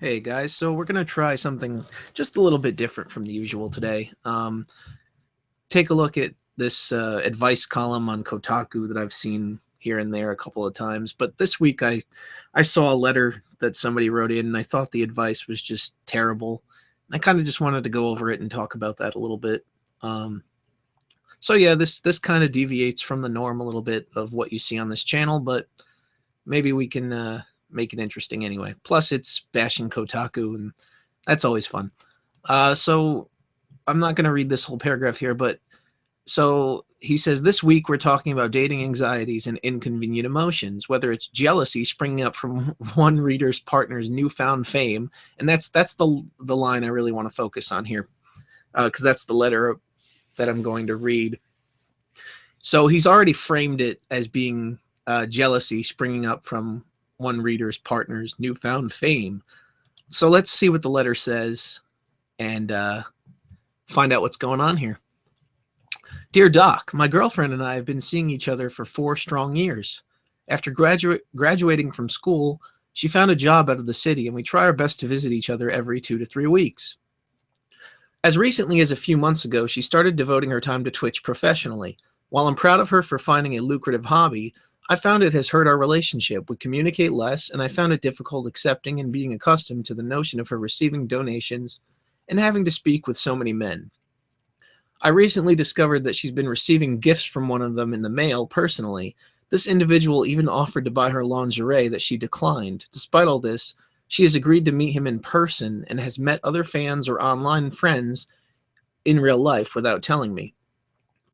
Hey guys, so we're gonna try something just a little bit different from the usual today. Take a look at this advice column on Kotaku that I've seen here and there a couple of times, but this week I saw a letter that somebody wrote in, and I thought the advice was just terrible. I kind of just wanted to go over it and talk about that a little bit. Um, so yeah, this kind of deviates from the norm a little bit of what you see on this channel, but maybe we can make it interesting anyway. Plus, it's bashing Kotaku, and that's always fun. So I'm not going to read this whole paragraph here, but so he says this week we're talking about dating anxieties and inconvenient emotions, whether it's jealousy springing up from one reader's partner's newfound fame, and that's the line I really want to focus on here, because that's the letter that I'm going to read. So he's already framed it as being jealousy springing up from one reader's partner's newfound fame. So let's see what the letter says and find out what's going on here. Dear Doc, my girlfriend and I have been seeing each other for 4 strong years. After graduating from school, she found a job out of the city, and we try our best to visit each other every 2 to 3 weeks. As recently as a few months ago, she started devoting her time to Twitch professionally. While I'm proud of her for finding a lucrative hobby, I found it has hurt our relationship. We communicate less, and I found it difficult accepting and being accustomed to the notion of her receiving donations and having to speak with so many men. I recently discovered that she's been receiving gifts from one of them in the mail personally. This individual even offered to buy her lingerie that she declined. Despite all this, she has agreed to meet him in person and has met other fans or online friends in real life without telling me.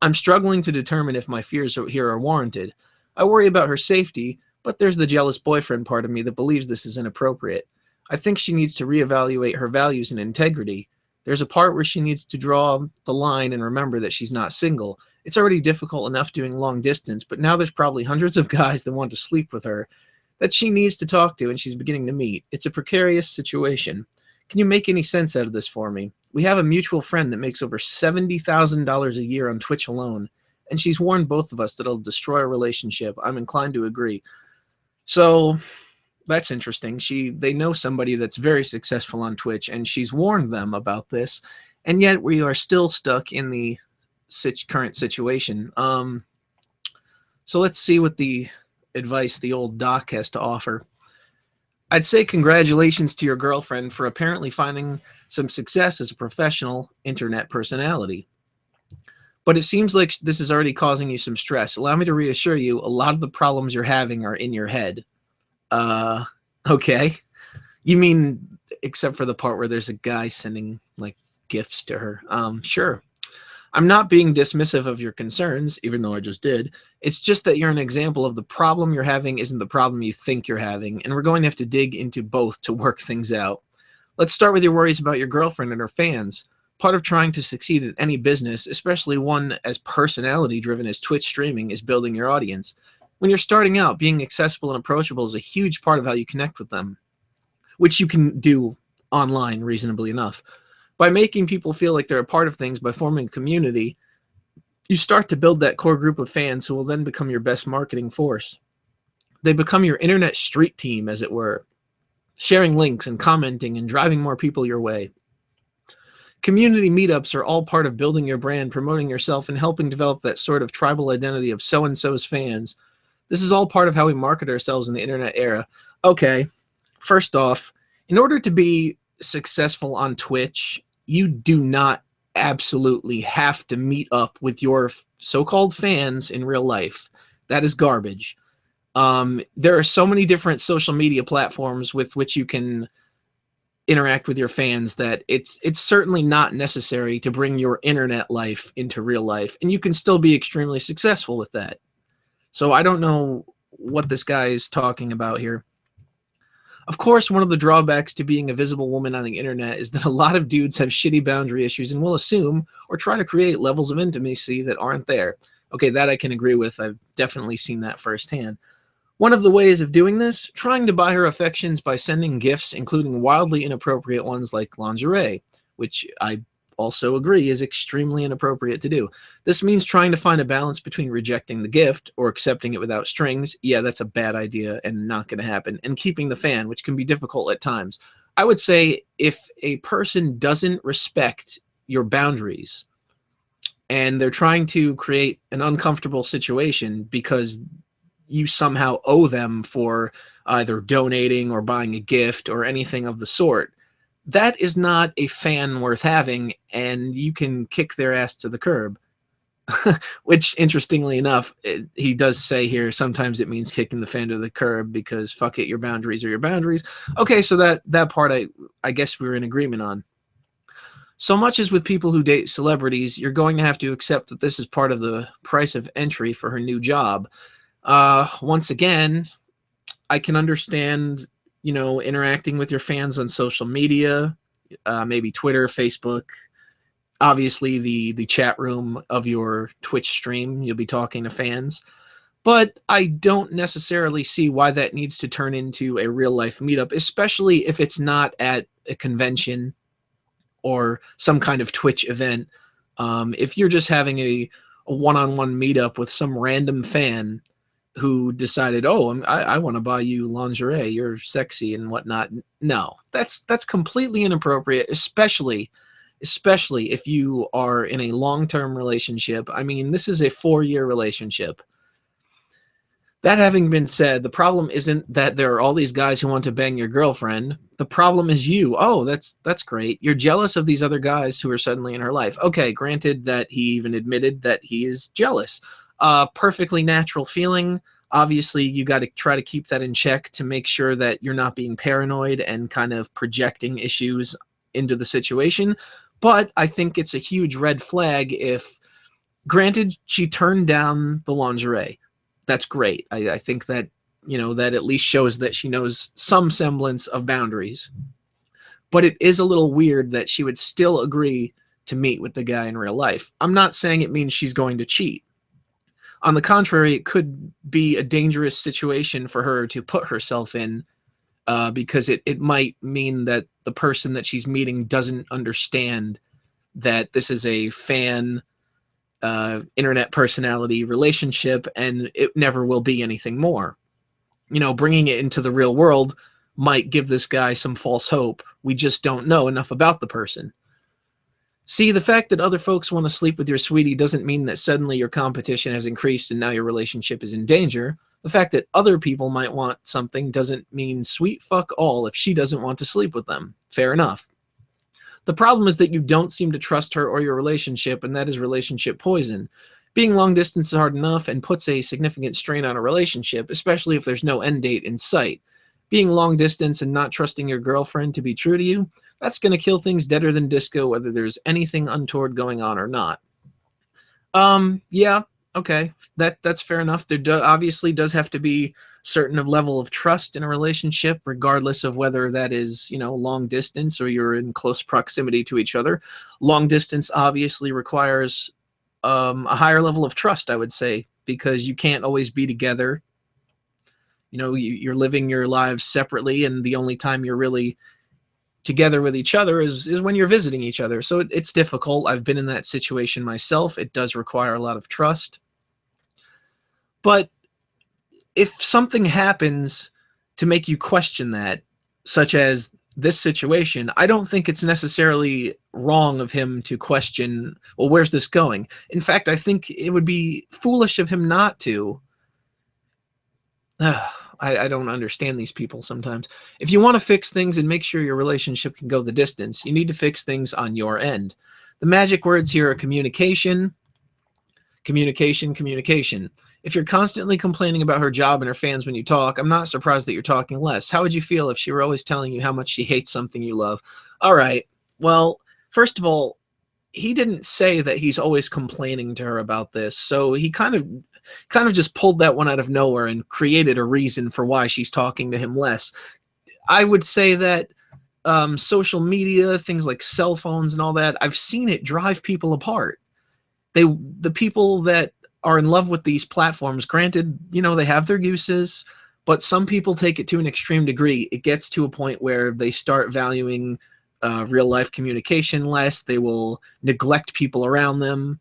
I'm struggling to determine if my fears here are warranted. I worry about her safety, but there's the jealous boyfriend part of me that believes this is inappropriate. I think she needs to reevaluate her values and integrity. There's a part where she needs to draw the line and remember that she's not single. It's already difficult enough doing long distance, but now there's probably hundreds of guys that want to sleep with her that she needs to talk to and she's beginning to meet. It's a precarious situation. Can you make any sense out of this for me? We have a mutual friend that makes over $70,000 a year on Twitch alone, and she's warned both of us that it'll destroy our relationship. I'm inclined to agree. So that's interesting. They know somebody that's very successful on Twitch, and she's warned them about this, and yet we are still stuck in the current situation. So let's see what the advice the old doc has to offer. I'd say congratulations to your girlfriend for apparently finding some success as a professional internet personality. But it seems like this is already causing you some stress. Allow me to reassure you, a lot of the problems you're having are in your head. Okay. You mean, except for the part where there's a guy sending, like, gifts to her. Sure. I'm not being dismissive of your concerns, even though I just did. It's just that you're an example of the problem you're having isn't the problem you think you're having, and we're going to have to dig into both to work things out. Let's start with your worries about your girlfriend and her fans. Part of trying to succeed at any business, especially one as personality-driven as Twitch streaming, is building your audience. When you're starting out, being accessible and approachable is a huge part of how you connect with them, which you can do online reasonably enough. By making people feel like they're a part of things by forming a community, you start to build that core group of fans who will then become your best marketing force. They become your internet street team, as it were, sharing links and commenting and driving more people your way. Community meetups are all part of building your brand, promoting yourself, and helping develop that sort of tribal identity of so-and-so's fans. This is all part of how we market ourselves in the internet era. Okay, first off, in order to be successful on Twitch, you do not absolutely have to meet up with your so-called fans in real life. That is garbage. There are so many different social media platforms with which you can interact with your fans that it's certainly not necessary to bring your internet life into real life, and you can still be extremely successful with that. So I don't know what this guy is talking about here. Of course, one of the drawbacks to being a visible woman on the internet is that a lot of dudes have shitty boundary issues and will assume or try to create levels of intimacy that aren't there. Okay, that I can agree with. I've definitely seen that firsthand. One of the ways of doing this, trying to buy her affections by sending gifts, including wildly inappropriate ones like lingerie, which I also agree is extremely inappropriate to do. This means trying to find a balance between rejecting the gift or accepting it without strings. Yeah, that's a bad idea and not going to happen. And keeping the fan, which can be difficult at times. I would say if a person doesn't respect your boundaries and they're trying to create an uncomfortable situation because you somehow owe them for either donating or buying a gift or anything of the sort, that is not a fan worth having, and you can kick their ass to the curb. Which, interestingly enough, he does say here sometimes it means kicking the fan to the curb because fuck it, your boundaries are your boundaries. Okay, so that part I guess we were in agreement on. So much as with people who date celebrities, you're going to have to accept that this is part of the price of entry for her new job. Once again, I can understand, interacting with your fans on social media, maybe Twitter, Facebook, obviously the chat room of your Twitch stream. You'll be talking to fans. But I don't necessarily see why that needs to turn into a real life meetup, especially if it's not at a convention or some kind of Twitch event. If you're just having a one-on-one meetup with some random fan who decided, oh, I want to buy you lingerie, you're sexy and whatnot. No, that's completely inappropriate, especially if you are in a long-term relationship. I mean, this is a 4-year relationship. That having been said, the problem isn't that there are all these guys who want to bang your girlfriend. The problem is you. Oh, that's great. You're jealous of these other guys who are suddenly in her life. Okay, granted that he even admitted that he is jealous. Perfectly natural feeling. Obviously, you got to try to keep that in check to make sure that you're not being paranoid and kind of projecting issues into the situation. But I think it's a huge red flag if, granted, she turned down the lingerie. That's great. I think that, that at least shows that she knows some semblance of boundaries. But it is a little weird that she would still agree to meet with the guy in real life. I'm not saying it means she's going to cheat. On the contrary, it could be a dangerous situation for her to put herself in, because it might mean that the person that she's meeting doesn't understand that this is a fan internet personality relationship and it never will be anything more. Bringing it into the real world might give this guy some false hope. We just don't know enough about the person. See, the fact that other folks want to sleep with your sweetie doesn't mean that suddenly your competition has increased and now your relationship is in danger. The fact that other people might want something doesn't mean sweet fuck all if she doesn't want to sleep with them. Fair enough. The problem is that you don't seem to trust her or your relationship, and that is relationship poison. Being long distance is hard enough and puts a significant strain on a relationship, especially if there's no end date in sight. Being long distance and not trusting your girlfriend to be true to you, that's going to kill things deader than disco, whether there's anything untoward going on or not. Yeah, okay, that's fair enough. There obviously does have to be certain level of trust in a relationship, regardless of whether that is, long distance or you're in close proximity to each other. Long distance obviously requires a higher level of trust, I would say, because you can't always be together. You're living your lives separately, and the only time you're really together with each other is when you're visiting each other. So it's difficult. I've been in that situation myself. It does require a lot of trust. But if something happens to make you question that, such as this situation, I don't think it's necessarily wrong of him to question, well, where's this going? In fact, I think it would be foolish of him not to. I don't understand these people sometimes. If you want to fix things and make sure your relationship can go the distance, you need to fix things on your end. The magic words here are communication, communication, communication. If you're constantly complaining about her job and her fans when you talk, I'm not surprised that you're talking less. How would you feel if she were always telling you how much she hates something you love? All right. Well, first of all, he didn't say that he's always complaining to her about this. So he kind of just pulled that one out of nowhere and created a reason for why she's talking to him less. I would say that social media, things like cell phones and all that, I've seen it drive people apart. The people that are in love with these platforms, granted, they have their uses, but some people take it to an extreme degree. It gets to a point where they start valuing real life communication less. They will neglect people around them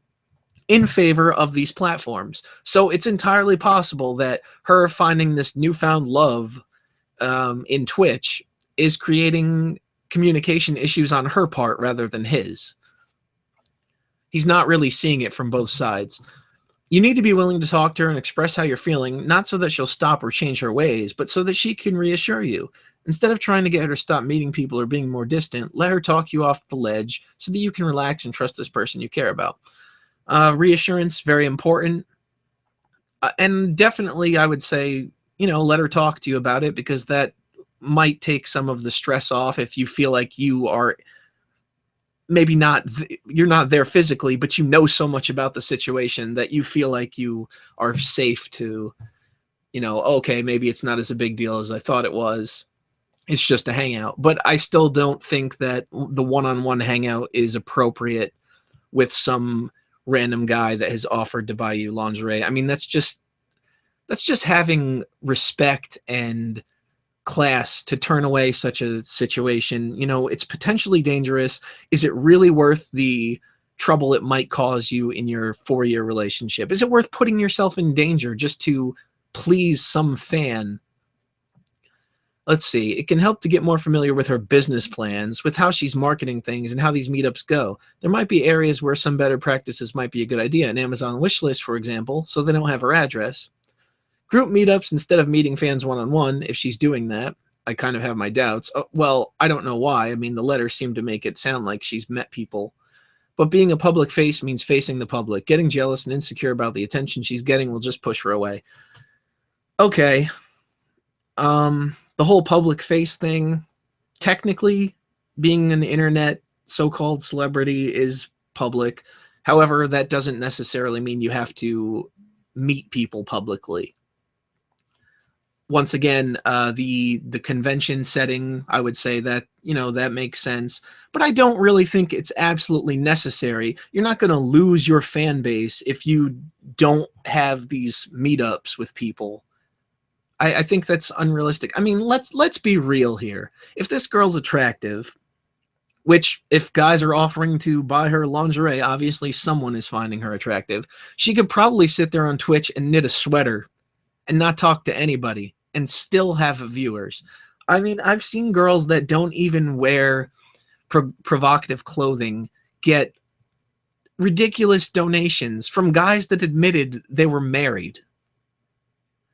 in favor of these platforms. So it's entirely possible that her finding this newfound love in Twitch is creating communication issues on her part rather than his. He's not really seeing it from both sides. You need to be willing to talk to her and express how you're feeling, not so that she'll stop or change her ways, but so that she can reassure you. Instead of trying to get her to stop meeting people or being more distant, let her talk you off the ledge so that you can relax and trust this person you care about. Reassurance, very important. And definitely, I would say, let her talk to you about it, because that might take some of the stress off if you feel like you are maybe you're not there physically, but you know so much about the situation that you feel like you are safe to, okay, maybe it's not as a big deal as I thought it was. It's just a hangout. But I still don't think that the one-on-one hangout is appropriate with some random guy that has offered to buy you lingerie. I mean, that's just having respect and class to turn away such a situation. It's potentially dangerous. Is it really worth the trouble it might cause you in your 4-year relationship? Is it worth putting yourself in danger just to please some fan? Let's see. It can help to get more familiar with her business plans, with how she's marketing things, and how these meetups go. There might be areas where some better practices might be a good idea. An Amazon wish list, for example, so they don't have her address. Group meetups instead of meeting fans one-on-one, if she's doing that. I kind of have my doubts. Well, I don't know why. I mean, the letters seem to make it sound like she's met people. But being a public face means facing the public. Getting jealous and insecure about the attention she's getting will just push her away. Okay. The whole public face thing, technically, being an internet so-called celebrity is public. However, that doesn't necessarily mean you have to meet people publicly. Once again, the convention setting, I would say that, that makes sense. But I don't really think it's absolutely necessary. You're not going to lose your fan base if you don't have these meetups with people. I think that's unrealistic. I mean, let's be real here. If this girl's attractive, which if guys are offering to buy her lingerie, obviously someone is finding her attractive. She could probably sit there on Twitch and knit a sweater and not talk to anybody and still have viewers. I mean, I've seen girls that don't even wear provocative clothing get ridiculous donations from guys that admitted they were married.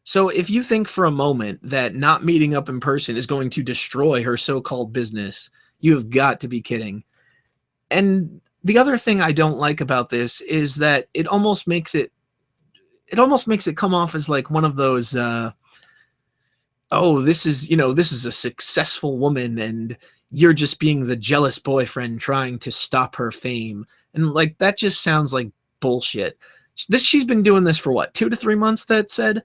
So if you think for a moment that not meeting up in person is going to destroy her so-called business, you have got to be kidding. And the other thing I don't like about this is that it almost makes it come off as like one of those, this is a successful woman and you're just being the jealous boyfriend trying to stop her fame. And like, that just sounds like bullshit. She's been doing this for what, 2 to 3 months, that said?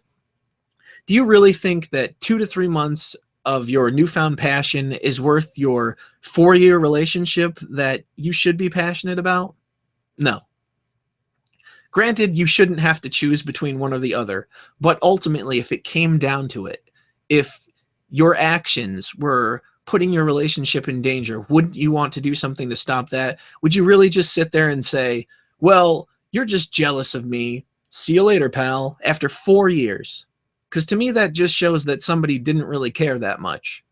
Do you really think that 2 to 3 months of your newfound passion is worth your 4-year relationship that you should be passionate about? No. Granted, you shouldn't have to choose between one or the other, but ultimately, if it came down to it, if your actions were putting your relationship in danger, wouldn't you want to do something to stop that? Would you really just sit there and say, well, you're just jealous of me. See you later, pal, after 4 years? Because to me, that just shows that somebody didn't really care that much.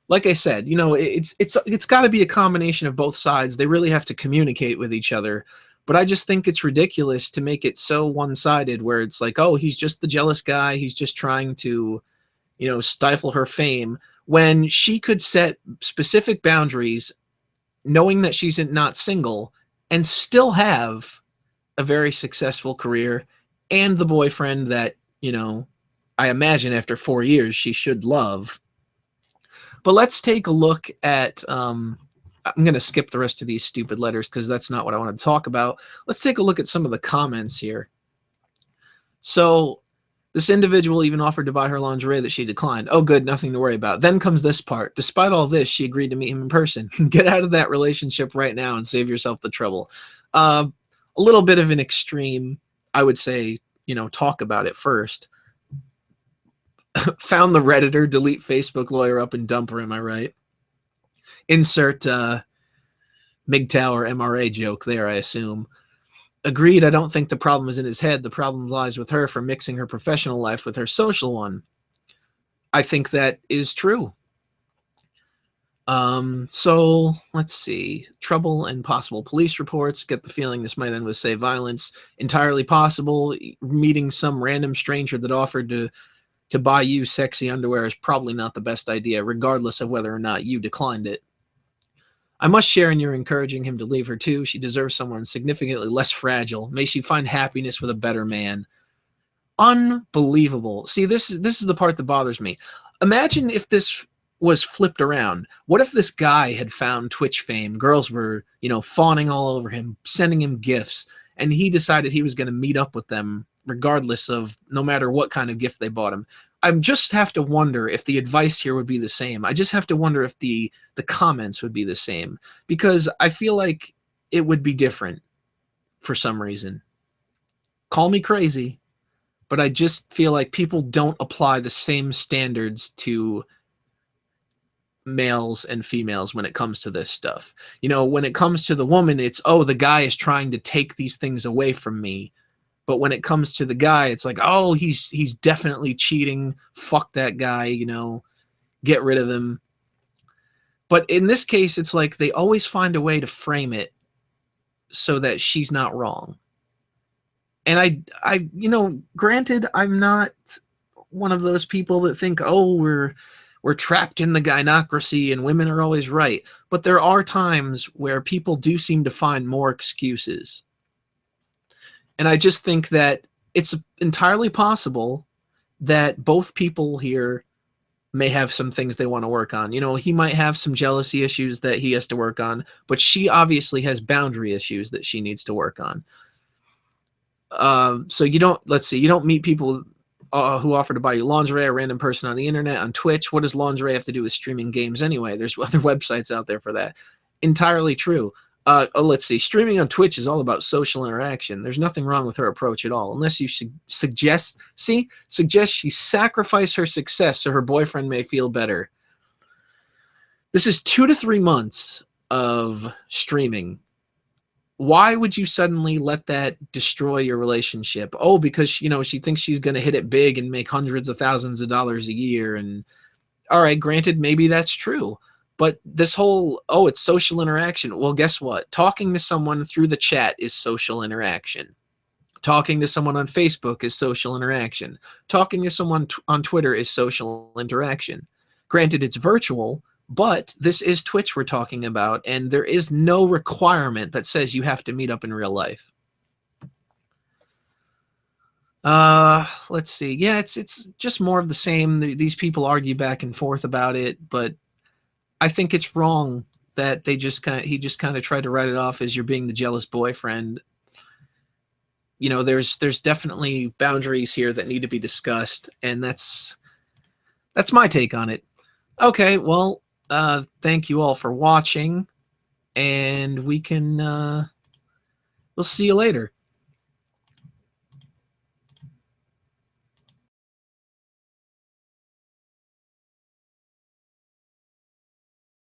Like I said, it's got to be a combination of both sides. They really have to communicate with each other. But I just think it's ridiculous to make it so one-sided where it's like, oh, he's just the jealous guy. He's just trying to, stifle her fame, when she could set specific boundaries knowing that she's not single and still have a very successful career and the boyfriend that, I imagine after 4 years she should love. But let's take a look at, I'm going to skip the rest of these stupid letters because that's not what I want to talk about. Let's take a look at some of the comments here. So this individual even offered to buy her lingerie that she declined. Oh, good, nothing to worry about. Then comes this part. Despite all this, she agreed to meet him in person. Get out of that relationship right now and save yourself the trouble. A little bit of an extreme, I would say, talk about it first. Found the Redditor, delete Facebook, lawyer up and dump her, am I right? Insert MGTOW or MRA joke there, I assume. Agreed, I don't think the problem is in his head. The problem lies with her for mixing her professional life with her social one. I think that is true. So let's see. Trouble and possible police reports. Get the feeling this might end with, say, violence. Entirely possible. Meeting some random stranger that offered to buy you sexy underwear is probably not the best idea, regardless of whether or not you declined it. I must share in your encouraging him to leave her too. She deserves someone significantly less fragile. May she find happiness with a better man. Unbelievable. See, this is the part that bothers me. Imagine if this was flipped around. What if this guy had found Twitch fame? Girls were, fawning all over him, sending him gifts, and he decided he was going to meet up with them regardless of no matter what kind of gift they bought him. I just have to wonder if the advice here would be the same. I just have to wonder if the comments would be the same, because I feel like it would be different for some reason. Call me crazy, but I just feel like people don't apply the same standards to males and females when it comes to this stuff. When it comes to the woman, it's, oh, the guy is trying to take these things away from me. But when it comes to the guy, it's like, oh, he's definitely cheating. Fuck that guy, get rid of him. But in this case, it's like they always find a way to frame it so that she's not wrong. And I granted, I'm not one of those people that think, oh, we're trapped in the gynocracy and women are always right. But there are times where people do seem to find more excuses. And I just think that it's entirely possible that both people here may have some things they want to work on. He might have some jealousy issues that he has to work on, but she obviously has boundary issues that she needs to work on. So you don't meet people who offer to buy you lingerie, a random person on the internet, on Twitch. What does lingerie have to do with streaming games anyway? There's other websites out there for that. Entirely true. Let's see. Streaming on Twitch is all about social interaction. There's nothing wrong with her approach at all, unless you suggest she sacrifice her success so her boyfriend may feel better. This is 2 to 3 months of streaming. Why would you suddenly let that destroy your relationship? Oh, because she thinks she's going to hit it big and make hundreds of thousands of dollars a year. And all right, granted, maybe that's true. But this whole, oh, it's social interaction. Well, guess what? Talking to someone through the chat is social interaction. Talking to someone on Facebook is social interaction. Talking to someone on Twitter is social interaction. Granted, it's virtual, but this is Twitch we're talking about, and there is no requirement that says you have to meet up in real life. Let's see. Yeah, it's just more of the same. These people argue back and forth about it, but I think it's wrong that he just kind of tried to write it off as you're being the jealous boyfriend. There's definitely boundaries here that need to be discussed, and that's my take on it. Okay, well, thank you all for watching, and we'll see you later.